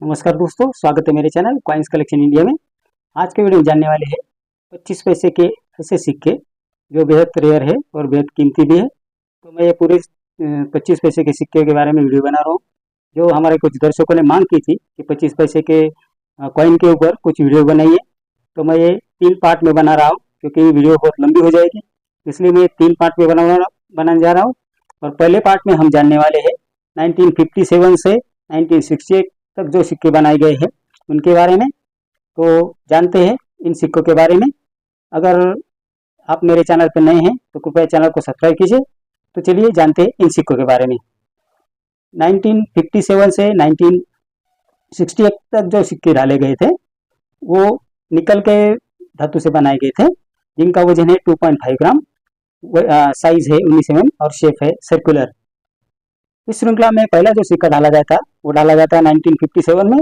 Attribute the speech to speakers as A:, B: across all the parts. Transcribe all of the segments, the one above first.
A: नमस्कार दोस्तों, स्वागत है मेरे चैनल कॉइन्स कलेक्शन इंडिया में। आज के वीडियो में जानने वाले हैं 25 पैसे के ऐसे सिक्के जो बेहद रेयर है और बेहद कीमती भी है। तो मैं ये पूरे 25 पैसे के सिक्के के बारे में वीडियो बना रहा हूँ। जो हमारे कुछ दर्शकों ने मांग की थी कि 25 पैसे के कॉइन के ऊपर कुछ वीडियो बनाइए, तो मैं ये 3 पार्ट में बना रहा हूँ क्योंकि वीडियो बहुत लंबी हो जाएगी, इसलिए मैं 3 पार्ट में बनाने जा रहा हूँ। और पहले पार्ट में हम जानने वाले हैं 1957 से 1968 तक जो सिक्के बनाए गए हैं उनके बारे में। तो जानते हैं इन सिक्कों के बारे में। अगर आप मेरे चैनल पर नए हैं तो कृपया चैनल को सब्सक्राइब कीजिए। तो चलिए जानते हैं इन सिक्कों के बारे में। 1957 से 1968 तक जो सिक्के डाले गए थे वो निकल के धातु से बनाए गए थे, जिनका वजन है 2.5 ग्राम, साइज है 19 mm और शेप है सर्कुलर। इस श्रृंखला में पहला जो सिक्का डाला गया था वो डाला गया था 1957 में,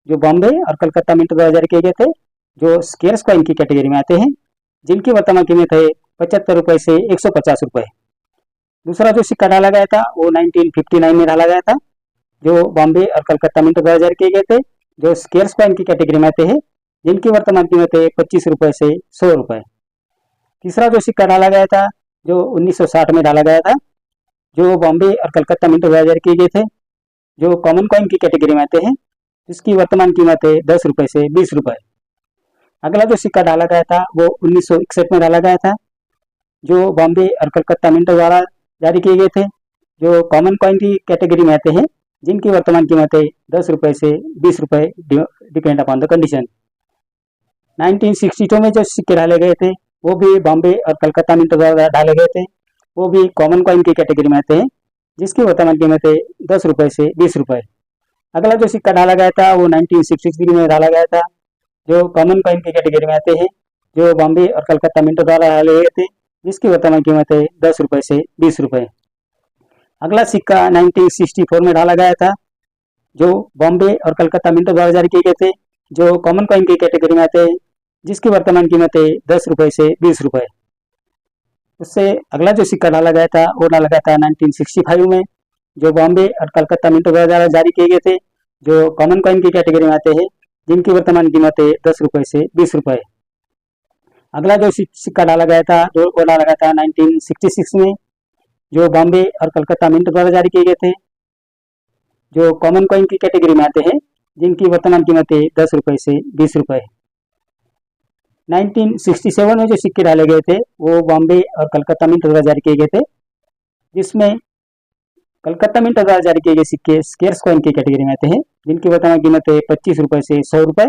A: जो बॉम्बे और कलकत्ता मिंट 2000 किए गए थे, जो स्केर्स कॉइन की कैटेगरी में आते हैं, जिनकी वर्तमान कीमत है 75 रुपये से 150 रुपये। दूसरा जो सिक्का डाला गया था वो 1959 में डाला गया था, जो बॉम्बे और कलकत्ता मिंट 2000 किए गए थे, जो स्केर्स कॉइन की कैटेगरी में आते हैं, जिनकी वर्तमान कीमत है 25 रुपये से 100 रुपये। तीसरा जो सिक्का डाला गया था जो 1960 में डाला गया था, जो बॉम्बे और कलकत्ता मिंट 2000 किए गए थे, जो कॉमन कॉइन की कैटेगरी में आते हैं, जिसकी वर्तमान कीमत है 10 रुपये से 20 रुपये। अगला जो सिक्का डाला गया था वो 1961 में डाला गया था, जो बॉम्बे और कलकत्ता मिंट द्वारा जारी किए गए थे, जो कॉमन कॉइन की कैटेगरी में आते हैं, जिनकी वर्तमान कीमत है 10 रुपये से 20 रुपये, डिपेंड अपॉन द कंडीशन। 1962 में जो सिक्के डाले गए थे वो भी बॉम्बे और कलकत्ता मिंट द्वारा डाले गए थे, वो भी कॉमन कॉइन की कैटेगरी में आते हैं, जिसकी वर्तमान कीमत है 10 रुपये से 20 रुपये। अगला जो सिक्का डाला गया था वो 1963 में डाला गया था, जो कॉमन कॉइन की कैटेगरी में आते हैं, जो बॉम्बे और कलकत्ता मिंट द्वारा डाले गए थे, जिसकी वर्तमान कीमत है 10 रुपये से 20 रुपये। अगला सिक्का 1964 में डाला गया था, जो बॉम्बे और कलकत्ता मिंट द्वारा जारी किए गए थे, जो कॉमन कॉइन की कैटेगरी में आते हैं, जिसकी वर्तमान कीमत है 10 रुपये से 20 रुपये। उससे अगला जो सिक्का डाला गया था वो डाला गया था 1965 में, जो बॉम्बे और कलकत्ता मिंट 2000 जारी किए गए थे, जो कॉमन कॉइन की कैटेगरी में आते हैं, जिनकी वर्तमान कीमत है 10 रुपये से 20 रुपये। अगला जो सिक्का डाला गया था वो डाला गया था 1966 में, जो बॉम्बे और कलकत्ता मिंट द्वारा जारी किए गए थे, जो कॉमन कॉइन की कैटेगरी में आते हैं, जिनकी वर्तमान कीमत है 10 रुपये से 20 रुपये। 1967 में जो सिक्के डाले गए थे वो बॉम्बे और कलकत्ता मिंट द्वारा जारी किए गए थे, जिसमें कलकत्ता मिंट द्वारा जारी किए गए सिक्के स्केर्स कॉइन की कैटेगरी में आते हैं, जिनकी वर्तमान कीमत है 25 रुपये से 100 रुपये,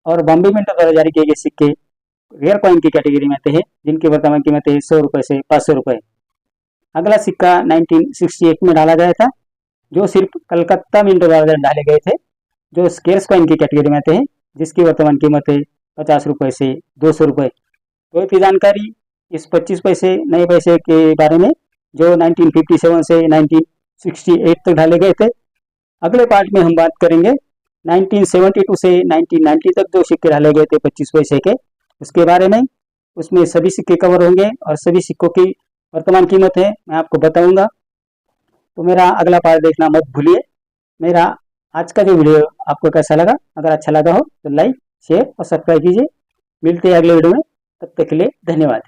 A: और बॉम्बे मिंट द्वारा जारी किए गए सिक्के रेयर कॉइन की कैटेगरी में आते हैं, जिनकी वर्तमान कीमत है 100 रुपये से 500 रुपये। अगला सिक्का 1968 में डाला गया था, जो सिर्फ कलकत्ता मिंट द्वारा डाले गए थे, जो स्केर्स कॉइन की कैटेगरी में आते हैं, जिसकी वर्तमान कीमत है 50 रुपये से 200 रुपये। तो की जानकारी इस 25 पैसे नए पैसे के बारे में, जो 1957 से 1968 तक डाले गए थे। अगले पार्ट में हम बात करेंगे 1972 से 1990 तक जो सिक्के डाले गए थे 25 पैसे के, उसके बारे में। उसमें सभी सिक्के कवर होंगे और सभी सिक्कों की वर्तमान कीमत है मैं आपको बताऊंगा। तो मेरा अगला पार्ट देखना मत भूलिए। मेरा आज का जो वीडियो आपको कैसा लगा, अगर अच्छा लगा हो तो लाइक, शेयर और सब्सक्राइब कीजिए। मिलते हैं अगले वीडियो में, तब तक के लिए धन्यवाद।